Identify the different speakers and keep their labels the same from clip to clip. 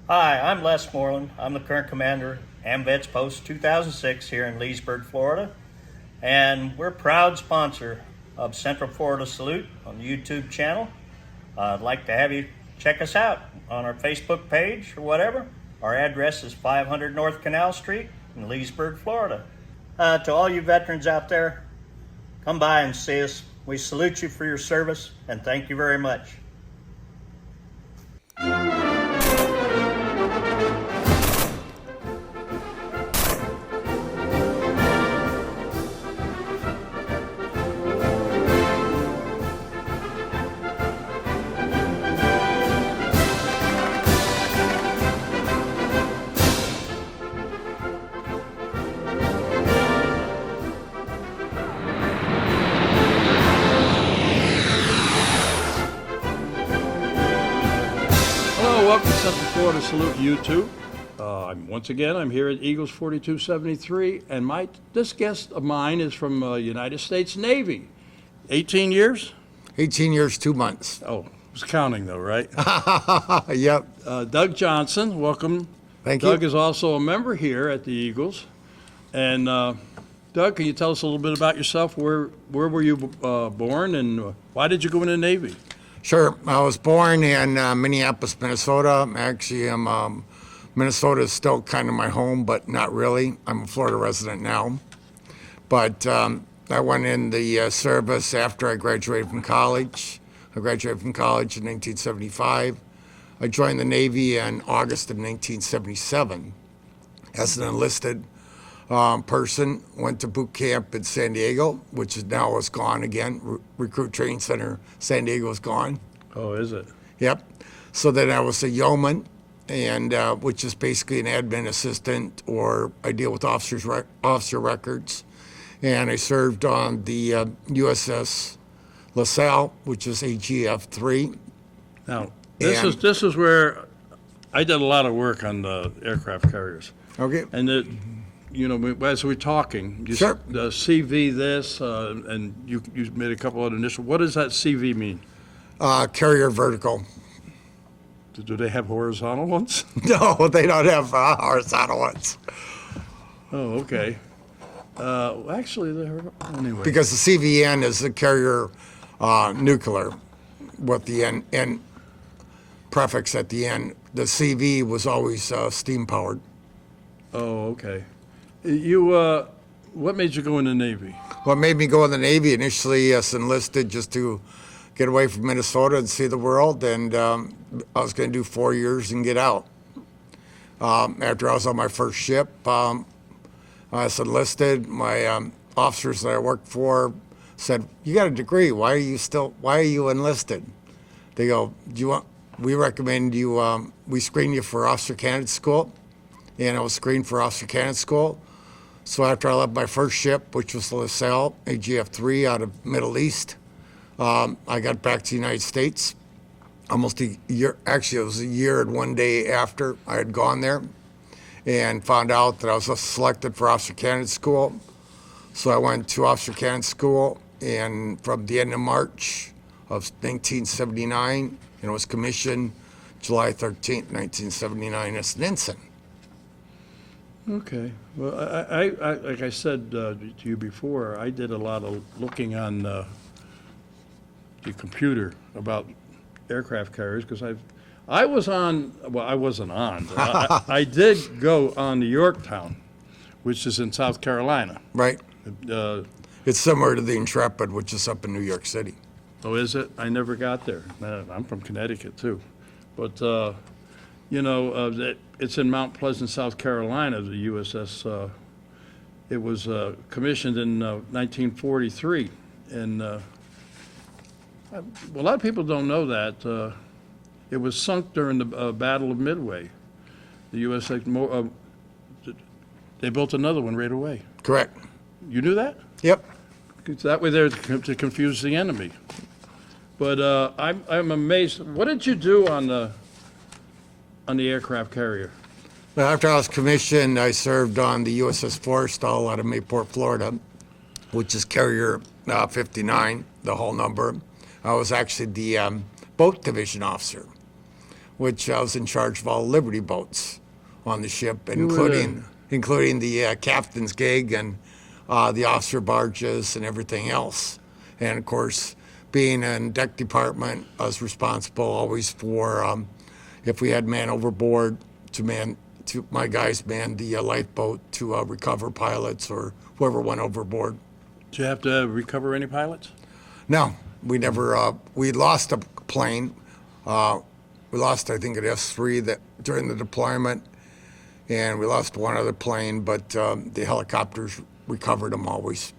Speaker 1: Hi, I'm Les Moreland. I'm the current commander, AMVETS Post 2006 here in Leesburg, Florida. And we're a proud sponsor of Central Florida Salute on the YouTube channel. I'd like to have you check us out on our Facebook page or whatever. Our address is 500 North Canal Street in Leesburg, Florida. To all you veterans out there, come by and see us. We salute you for your service and thank you very much.
Speaker 2: Hello, welcome to Central Florida Salute YouTube. Once again, I'm here at Eagles 4273, and this guest of mine is from United States Navy. 18 years?
Speaker 3: 18 years, 2 months.
Speaker 2: Oh, was counting though, right?
Speaker 3: Yep.
Speaker 2: Doug Johnson, welcome.
Speaker 3: Thank you.
Speaker 2: Doug is also a member here at the Eagles. And Doug, can you tell us a little bit about yourself? Where were you born, and why did you go in the Navy?
Speaker 3: Sure. I was born in Minneapolis, Minnesota. Actually, Minnesota is still kind of my home, but not really. I'm a Florida resident now. But I went in the service after I graduated from college. I graduated from college in 1975. I joined the Navy in August of 1977 as an enlisted person. Went to boot camp in San Diego, which is now is gone again. Recruit Training Center San Diego is gone.
Speaker 2: Oh, is it?
Speaker 3: Yep. So then I was a yeoman, and which is basically an admin assistant, or I deal with officer records. And I served on the USS LaSalle, which is AGF-3.
Speaker 2: Now, this is where I did a lot of work on the aircraft carriers.
Speaker 3: Okay.
Speaker 2: And as we're talking, you
Speaker 3: Sure.
Speaker 2: the CV this, and you made a couple of initials. What does that CV mean?
Speaker 3: Carrier vertical.
Speaker 2: Do they have horizontal ones?
Speaker 3: No, they don't have horizontal ones.
Speaker 2: Oh, okay. Actually, anyway.
Speaker 3: Because the CVN is the carrier nuclear with the N prefix at the end. The CV was always steam powered.
Speaker 2: Oh, okay. What made you go in the Navy?
Speaker 3: What made me go in the Navy initially, enlisted just to get away from Minnesota and see the world, and I was going to do 4 years and get out. After I was on my first ship, I was enlisted. My officers that I worked for said, "You got a degree. Why are you enlisted?" They go, we recommend you, we screen you for officer candidate school. And I was screened for officer candidate school. So after I left my first ship, which was LaSalle, AGF-3 out of Middle East, I got back to the United States almost a year. Actually, it was a year and 1 day after I had gone there, and found out that I was selected for officer candidate school. So I went to officer candidate school, and from the end of March of 1979, and was commissioned July 13th, 1979 as an ensign.
Speaker 2: Okay. Well, I like I said to you before, I did a lot of looking on the computer about aircraft carriers because I wasn't on. But I did go on to Yorktown, which is in South Carolina.
Speaker 3: Right.
Speaker 2: It's
Speaker 3: similar to the Intrepid, which is up in New York City.
Speaker 2: Oh, is it? I never got there. I'm from Connecticut too, but it's in Mount Pleasant, South Carolina. The USS. It was commissioned in 1943, and a lot of people don't know that it was sunk during the Battle of Midway. The USS. They built another one right away.
Speaker 3: Correct.
Speaker 2: You knew that?
Speaker 3: Yep.
Speaker 2: That way there to confuse the enemy. But I'm amazed. What did you do on the aircraft carrier?
Speaker 3: Well, after I was commissioned, I served on the USS Forrestal out of Mayport, Florida, which is Carrier 59, the whole number. I was actually the boat division officer, which I was in charge of all Liberty boats on the ship,
Speaker 2: You were
Speaker 3: including the captain's gig and the officer barges and everything else. And of course, being in deck department, I was responsible always for if we had man overboard my guys manned the lifeboat to recover pilots or whoever went overboard.
Speaker 2: Did you have to recover any pilots?
Speaker 3: No, we never. We lost a plane. We lost, I think, an S-3 during the deployment, and we lost one other plane, but the helicopters recovered them always.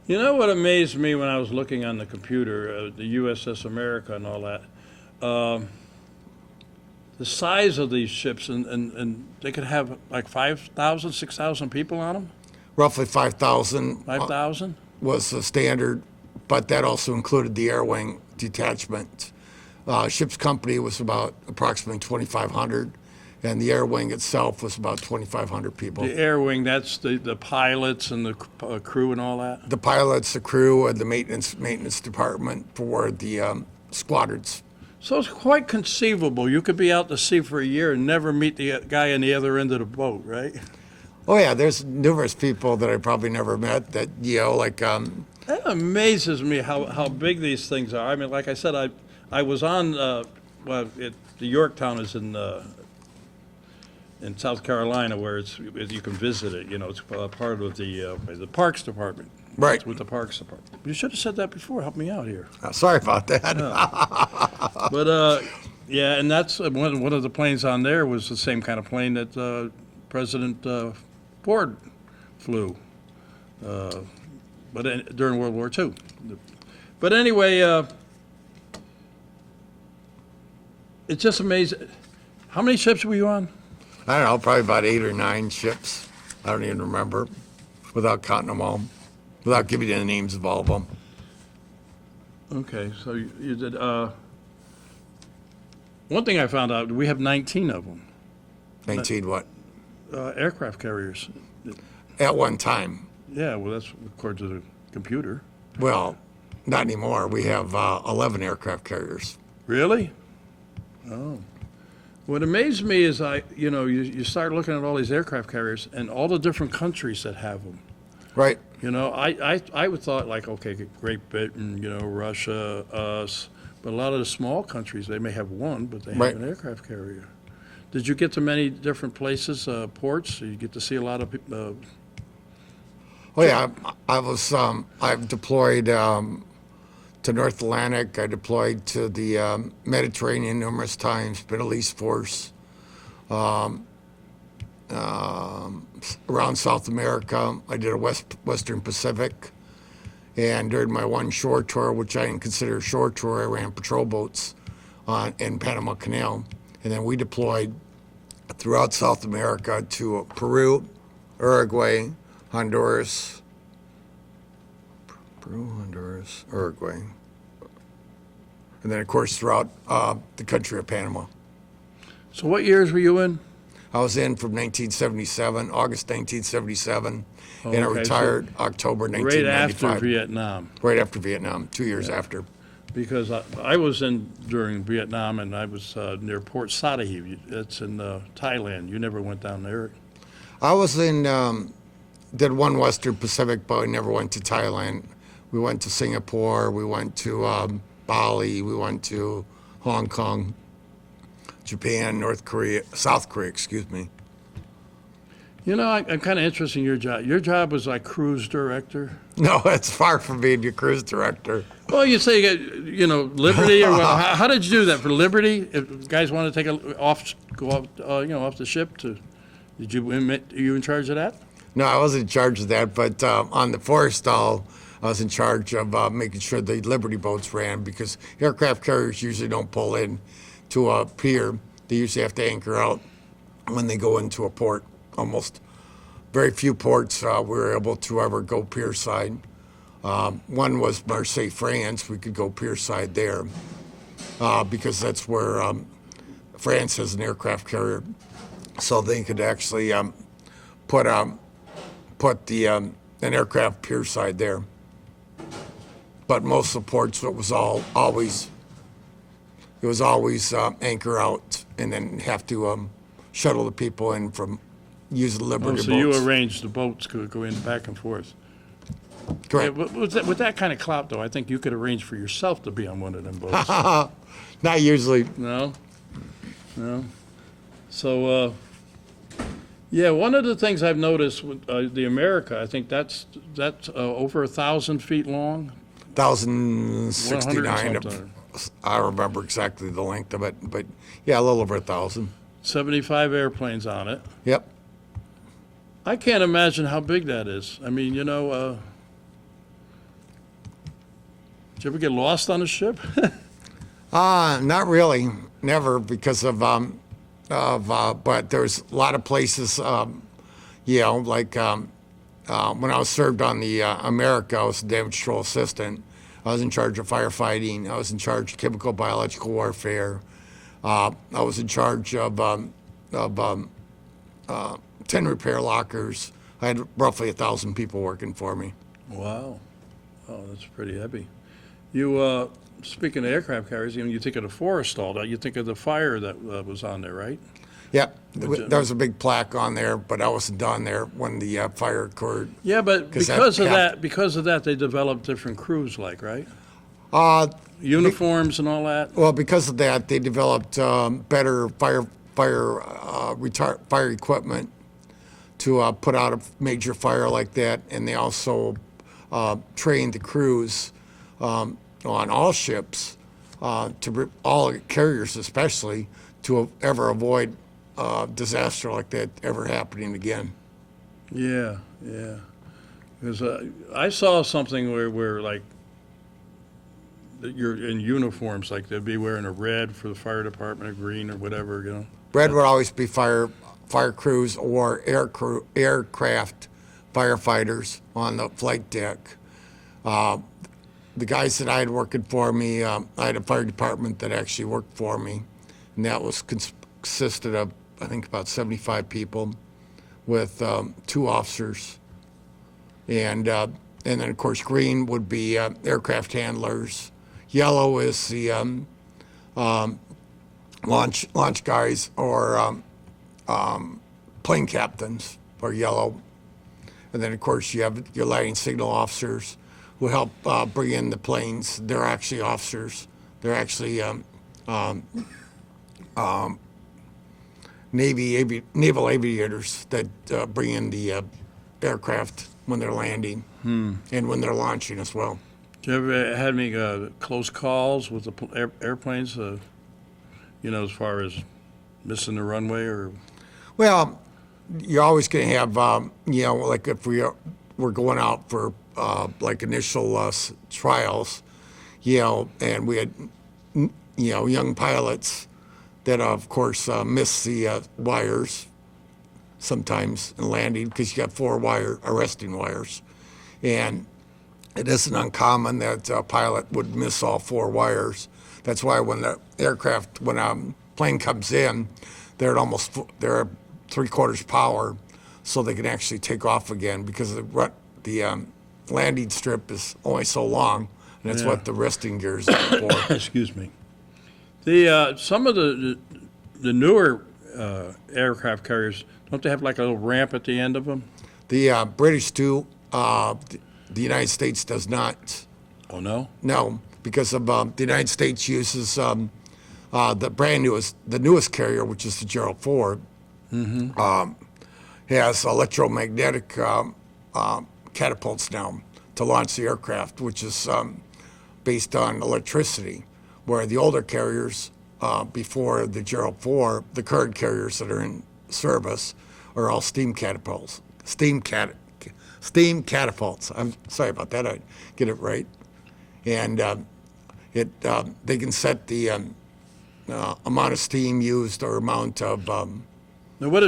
Speaker 2: You know what amazed me when I was looking on the computer, the USS America and all that? The size of these ships, and they could have like 5,000, 6,000 people on them?
Speaker 3: Roughly 5,000
Speaker 2: 5,000?
Speaker 3: was the standard, but that also included the air wing detachment. Ship's company was about approximately 2,500, and the air wing itself was about 2,500 people.
Speaker 2: The air wing, that's the pilots and the crew and all that?
Speaker 3: The pilots, the crew, and the maintenance department for the squadrons.
Speaker 2: So it's quite conceivable. You could be out to sea for a year and never meet the guy on the other end of the boat, right?
Speaker 3: Oh yeah, there's numerous people that I probably never met that, like.
Speaker 2: That amazes me how big these things are. I mean, like I said, I was on, the Yorktown is in South Carolina, where you can visit it. It's part of the Parks Department.
Speaker 3: Right.
Speaker 2: It's with the Parks Department. You should have said that before. Help me out here.
Speaker 3: Sorry about that.
Speaker 2: But yeah, and that's one of the planes on there was the same kind of plane that President Ford flew, but during World War II. But anyway, it's just amazing. How many ships were you on?
Speaker 3: I don't know, probably about 8 or 9 ships. I don't even remember, without counting them all, without giving you the names of all of them.
Speaker 2: Okay, so you did. One thing I found out, we have 19 of them.
Speaker 3: 19 what?
Speaker 2: Aircraft carriers.
Speaker 3: At one time.
Speaker 2: Yeah, well, that's according to the computer.
Speaker 3: Well, not anymore. We have 11 aircraft carriers.
Speaker 2: Really? Oh. What amazed me is you start looking at all these aircraft carriers and all the different countries that have them.
Speaker 3: Right.
Speaker 2: I would thought like, okay, Great Britain, Russia, us, but a lot of the small countries, they may have one, but they have
Speaker 3: Right.
Speaker 2: an aircraft carrier. Did you get to many different places, ports? You get to see a lot of people.
Speaker 3: Oh yeah, I've deployed to North Atlantic. I deployed to the Mediterranean numerous times, Middle East Force, around South America. I did a Western Pacific. And during my one shore tour, which I didn't consider a shore tour, I ran patrol boats in Panama Canal. And then we deployed throughout South America to Peru, Uruguay, Honduras, Uruguay. And then, of course, throughout the country of Panama.
Speaker 2: So what years were you in?
Speaker 3: I was in from 1977, August 1977, and I
Speaker 2: okay,
Speaker 3: retired October
Speaker 2: Right
Speaker 3: 1995.
Speaker 2: after Vietnam.
Speaker 3: Right after Vietnam, 2 years after.
Speaker 2: Because I was in during Vietnam, and I was near Port Sathih. It's in Thailand. You never went down there.
Speaker 3: I was in, did one Western Pacific, but I never went to Thailand. We went to Singapore, we went to Bali, we went to Hong Kong, Japan, South Korea, excuse me.
Speaker 2: I'm kind of interested in your job. Your job was like cruise director.
Speaker 3: No, it's far from being your cruise director.
Speaker 2: Well, you say you got, Liberty, or what? How did you do that for Liberty? If guys want to go off the ship did you in charge of that?
Speaker 3: No, I wasn't in charge of that, but on the Forrestal, I was in charge of making sure the Liberty boats ran, because aircraft carriers usually don't pull in to a pier. They usually have to anchor out when they go into a port. Almost very few ports we were able to ever go pier side. One was Marseille, France. We could go pier side there because that's where France has an aircraft carrier, so they could actually put an aircraft pier side there. But most of the ports, it was it was always anchor out and then have to shuttle the people in from using
Speaker 2: Oh,
Speaker 3: Liberty
Speaker 2: so you
Speaker 3: boats.
Speaker 2: arranged the boats to go in back and forth. Yeah,
Speaker 3: Correct.
Speaker 2: with that kind of clout, though, I think you could arrange for yourself to be on one of them boats.
Speaker 3: Not usually.
Speaker 2: No? No? So, yeah, one of the things I've noticed with the America, I think that's over 1,000 feet long.
Speaker 3: 1,069.
Speaker 2: 100 something.
Speaker 3: I remember exactly the length of it, but yeah, a little over 1,000.
Speaker 2: 75 airplanes on it.
Speaker 3: Yep.
Speaker 2: I can't imagine how big that is. I mean, did you ever get lost on a ship?
Speaker 3: Not really, never, because but there's a lot of places, like when I was served on the America, I was a damage control assistant. I was in charge of firefighting. I was in charge of chemical biological warfare. I was in charge of 10 repair lockers. I had roughly 1,000 people working for me.
Speaker 2: Wow. Oh, that's pretty heavy. You, speaking of aircraft carriers, you think of the Forrestal, you think of the fire that was on there, right?
Speaker 3: Yep, there was a big plaque on there, but I wasn't on there when the fire occurred.
Speaker 2: Yeah, but
Speaker 3: 'Cause
Speaker 2: because of that, they developed different crews, right?
Speaker 3: Uh,
Speaker 2: Uniforms and all that.
Speaker 3: Well, because of that, they developed better fire equipment to put out a major fire like that, and they also trained the crews on all ships, all carriers especially, to ever avoid disaster like that ever happening again.
Speaker 2: Yeah, yeah. Because I saw something where like that you're in uniforms, like they'd be wearing a red for the fire department, or green or whatever.
Speaker 3: Red would always be fire crews or aircraft firefighters on the flight deck. The guys that I had working for me, I had a fire department that actually worked for me, and that was consisted of, I think, about 75 people with 2 officers. And then, of course, green would be aircraft handlers. Yellow is the launch guys or plane captains are yellow. And then, of course, you have your lighting signal officers who help bring in the planes. They're actually officers. They're actually naval aviators that bring in the aircraft when they're landing and when they're launching as well.
Speaker 2: Do you ever had any close calls with the airplanes, as far as missing the runway or?
Speaker 3: Well, you're always going to have, like if we're going out for like initial trials, and we had, young pilots that, of course, miss the wires sometimes in landing because you got 4 arresting wires. And it isn't uncommon that a pilot would miss all 4 wires. That's why when a plane comes in, they're at 3/4 power, so they can actually take off again because the landing strip is only so long, and that's what the resting gear is for.
Speaker 2: Excuse me. Some of the newer aircraft carriers, don't they have like a little ramp at the end of them?
Speaker 3: The British do. The United States does not.
Speaker 2: Oh, no?
Speaker 3: No, because of the United States uses the newest carrier, which is the Gerald Ford, has electromagnetic catapults now to launch the aircraft, which is based on electricity, where the older carriers before the Gerald Ford, the current carriers that are in service, are all steam catapults. Steam catapults. I'm sorry about that. I get it right. And they can set the amount of steam used or amount of.
Speaker 2: Now, what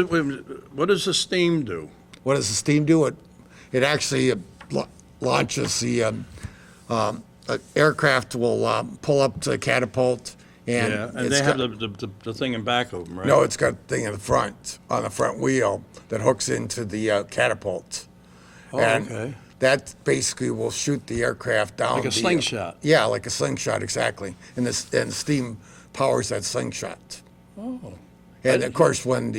Speaker 2: does the steam do?
Speaker 3: What does the steam do? It actually launches the aircraft will pull up to the catapult. And
Speaker 2: they have the thing in back of them, right?
Speaker 3: No, it's got a thing in the front, on the front wheel, that hooks into the catapult.
Speaker 2: Oh,
Speaker 3: and
Speaker 2: okay.
Speaker 3: That basically will shoot the aircraft down.
Speaker 2: Like a slingshot.
Speaker 3: Yeah, like a slingshot, exactly. And the steam powers that slingshot.
Speaker 2: Oh.
Speaker 3: And of course, when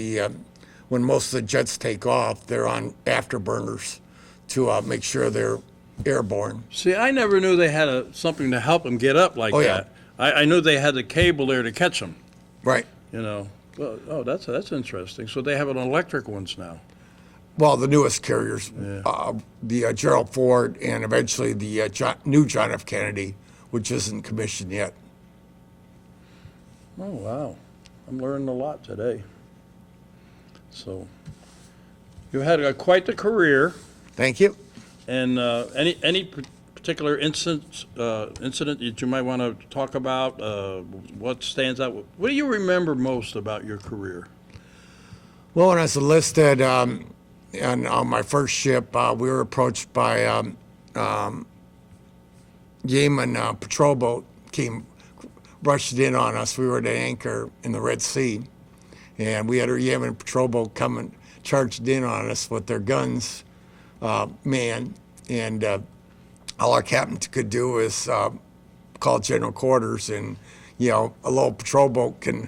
Speaker 3: most of the jets take off, they're on afterburners to make sure they're airborne.
Speaker 2: See, I never knew they had something to help them get up like
Speaker 3: Oh, yeah.
Speaker 2: that. I knew they had the cable there to catch them,
Speaker 3: Right.
Speaker 2: you know. Well, oh, that's interesting. So they have an electric ones now.
Speaker 3: Well, the newest carriers, the Gerald Ford, and eventually the new John F. Kennedy, which isn't commissioned yet.
Speaker 2: Oh, wow. I'm learning a lot today. So you had quite the career.
Speaker 3: Thank you.
Speaker 2: And any particular incident that you might want to talk about? What stands out? What do you remember most about your career?
Speaker 3: Well, when I was enlisted, and on my first ship, we were approached by Yemen patrol boat rushed in on us. We were at anchor in the Red Sea, and we had a Yemen patrol boat coming, charged in on us with their guns manned, and all our captain could do is call general quarters, and a little patrol boat can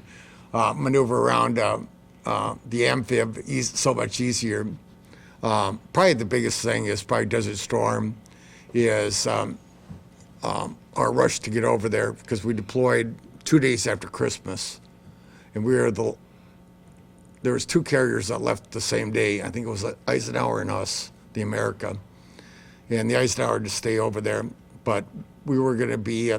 Speaker 3: maneuver around the amphib so much easier. Probably the biggest thing is probably Desert Storm is our rush to get over there, because we deployed 2 days after Christmas, and there was 2 carriers that left the same day. I think it was Eisenhower and us, the America, and the Eisenhower to stay over there. But we were going to be,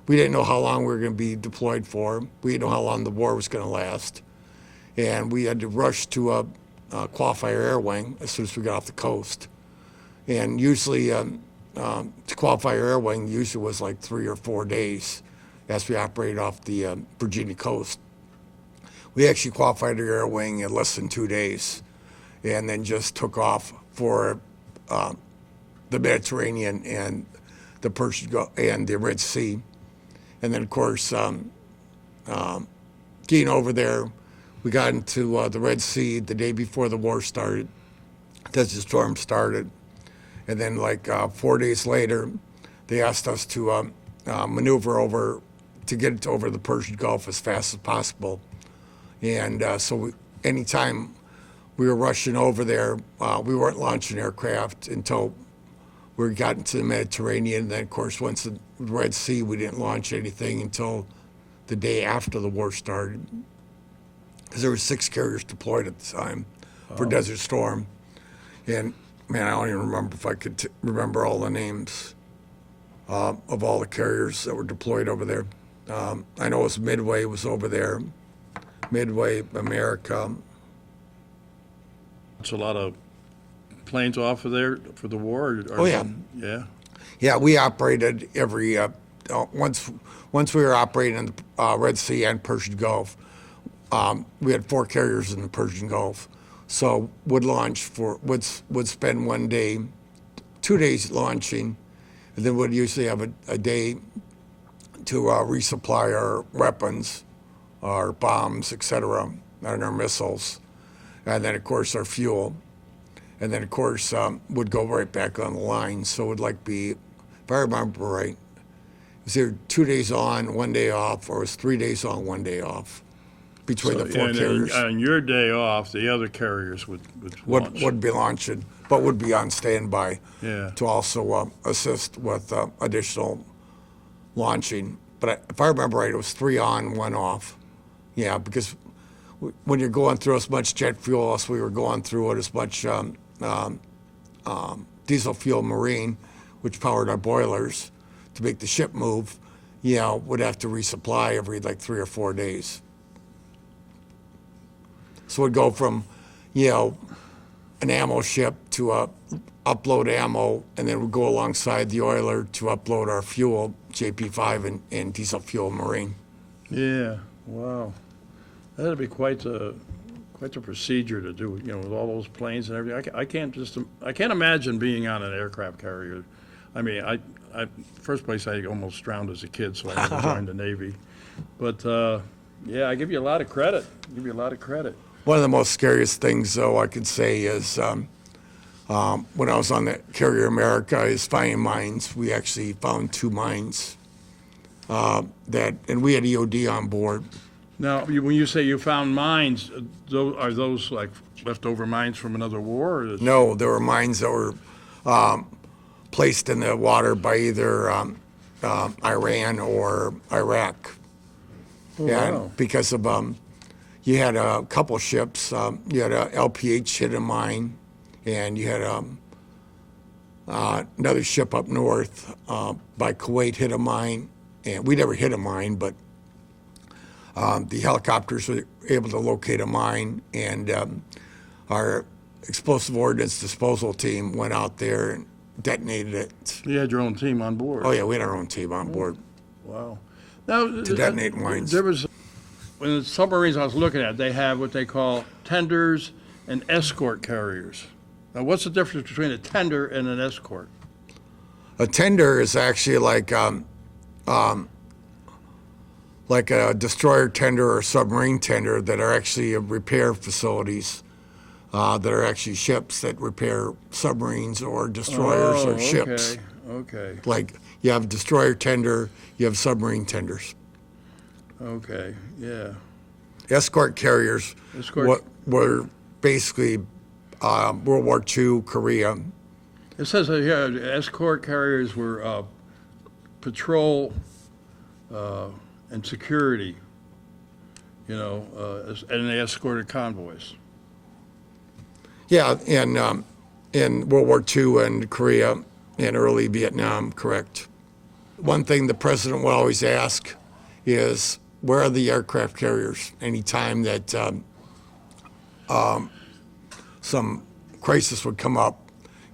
Speaker 3: we didn't know how long we were going to be deployed for. We didn't know how long the war was going to last, and we had to rush to a Qualifier Air Wing as soon as we got off the coast. And usually, to Qualifier Air Wing usually was like 3 or 4 days as we operated off the Virginia coast. We actually qualified the Air Wing in less than 2 days, and then just took off for the Mediterranean and the Persian Gulf and the Red Sea. And then, of course, getting over there, we got into the Red Sea the day before the war started. Desert Storm started. And then, like 4 days later, they asked us to maneuver over to get over the Persian Gulf as fast as possible. And anytime we were rushing over there, we weren't launching aircraft until we got into the Mediterranean. And then, of course, once the Red Sea, we didn't launch anything until the day after the war started. Because there were 6 carriers deployed at the time for Desert Storm. And man, I don't even remember if I could remember all the names of all the carriers that were deployed over there. I know it was Midway was over there, Midway, America.
Speaker 2: It's a lot of planes off of there for the war.
Speaker 3: Oh, yeah.
Speaker 2: Yeah.
Speaker 3: Yeah, we operated every once we were operating in the Red Sea and Persian Gulf. We had 4 carriers in the Persian Gulf. So would spend 1 day, 2 days launching, and then would usually have a day to resupply our weapons, our bombs, etc., and our missiles, and then of course our fuel, and then of course would go right back on the line. So it would be, if I remember right, it was either 2 days on, 1 day off, or it was 3 days on, 1 day off. Between the 4 carriers.
Speaker 2: On your day off, the other carriers would launch.
Speaker 3: Would be launching, but would be on standby to also assist with additional launching. But if I remember right, it was 3 on, 1 off. Yeah, because when you're going through as much jet fuel as we were going through it, as much diesel fuel marine, which powered our boilers to make the ship move, would have to resupply every 3 or 4 days. So we'd go from, an ammo ship to upload ammo, and then we'd go alongside the oiler to upload our fuel, JP5 and diesel fuel marine.
Speaker 2: Yeah, wow. That'd be quite a procedure to do, with all those planes and everything. I can't imagine being on an aircraft carrier. I mean, first place I almost drowned as a kid, so I never joined the Navy. But yeah, I give you a lot of credit.
Speaker 3: One of the most scariest things, though, I could say is when I was on the Carrier America is finding mines. We actually found 2 mines and we had EOD on board.
Speaker 2: Now, when you say you found mines, are those like leftover mines from another war? Or is-
Speaker 3: No, there were mines that were placed in the water by either Iran or Iraq.
Speaker 2: Oh,
Speaker 3: And
Speaker 2: wow.
Speaker 3: because of, you had a couple ships, you had a LPH hit a mine, and you had another ship up north by Kuwait hit a mine, and we never hit a mine, but the helicopters were able to locate a mine, and our explosive ordnance disposal team went out there and detonated it.
Speaker 2: You had your own team on board.
Speaker 3: Oh yeah, we had our own team on board.
Speaker 2: Wow. Now,
Speaker 3: To detonate mines.
Speaker 2: There was, when the submarines I was looking at, they have what they call tenders and escort carriers. Now, what's the difference between a tender and an escort?
Speaker 3: A tender is actually like a destroyer tender or submarine tender that are actually repair facilities that are actually ships that repair submarines or destroyers or ships.
Speaker 2: Okay,
Speaker 3: Like you have destroyer tender, you have submarine tenders.
Speaker 2: okay, yeah.
Speaker 3: Escort carriers
Speaker 2: Escort-
Speaker 3: were basically World War II, Korea.
Speaker 2: It says that here, escort carriers were patrol and security, and they escorted convoys.
Speaker 3: Yeah, in World War II and Korea and early Vietnam, correct. One thing the president would always ask is, where are the aircraft carriers? Anytime that some crisis would come up,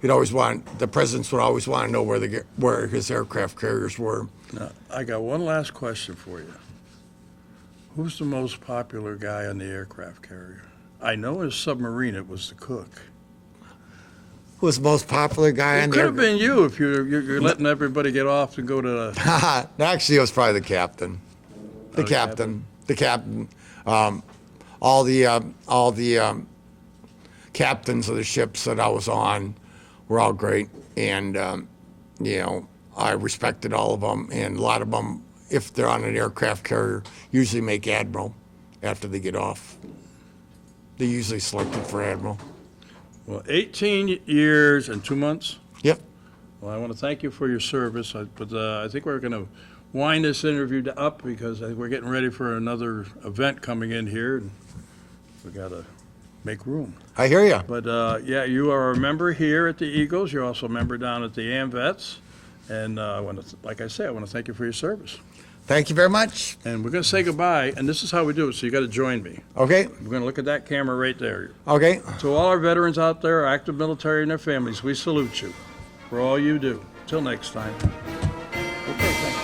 Speaker 3: the presidents would always want to know where his aircraft carriers were.
Speaker 2: Now, I got one last question for you. Who's the most popular guy on the aircraft carrier? I know in a submarine it was the cook.
Speaker 3: Who was the most popular guy
Speaker 2: It
Speaker 3: on
Speaker 2: could have
Speaker 3: the
Speaker 2: been you if you're letting everybody get off and go to the.
Speaker 3: Actually, it was probably the captain. The captain. All the captains of the ships that I was on were all great, and I respected all of them. And a lot of them, if they're on an aircraft carrier, usually make admiral after they get off. They usually selected for admiral.
Speaker 2: Well, 18 years and 2 months.
Speaker 3: Yep.
Speaker 2: Well, I want to thank you for your service, but I think we're going to wind this interview up because I think we're getting ready for another event coming in here, and we got to make room.
Speaker 3: I hear you.
Speaker 2: But yeah, you are a member here at the Eagles. You're also a member down at the AMVETS, and I want to, like I say, I want to thank you for your service.
Speaker 3: Thank you very much.
Speaker 2: And we're going to say goodbye, and this is how we do it. So you got to join me.
Speaker 3: Okay.
Speaker 2: We're going to look at that camera right there.
Speaker 3: Okay.
Speaker 2: To all our veterans out there, our active military and their families, we salute you for all you do. Till next time. Okay, thank you.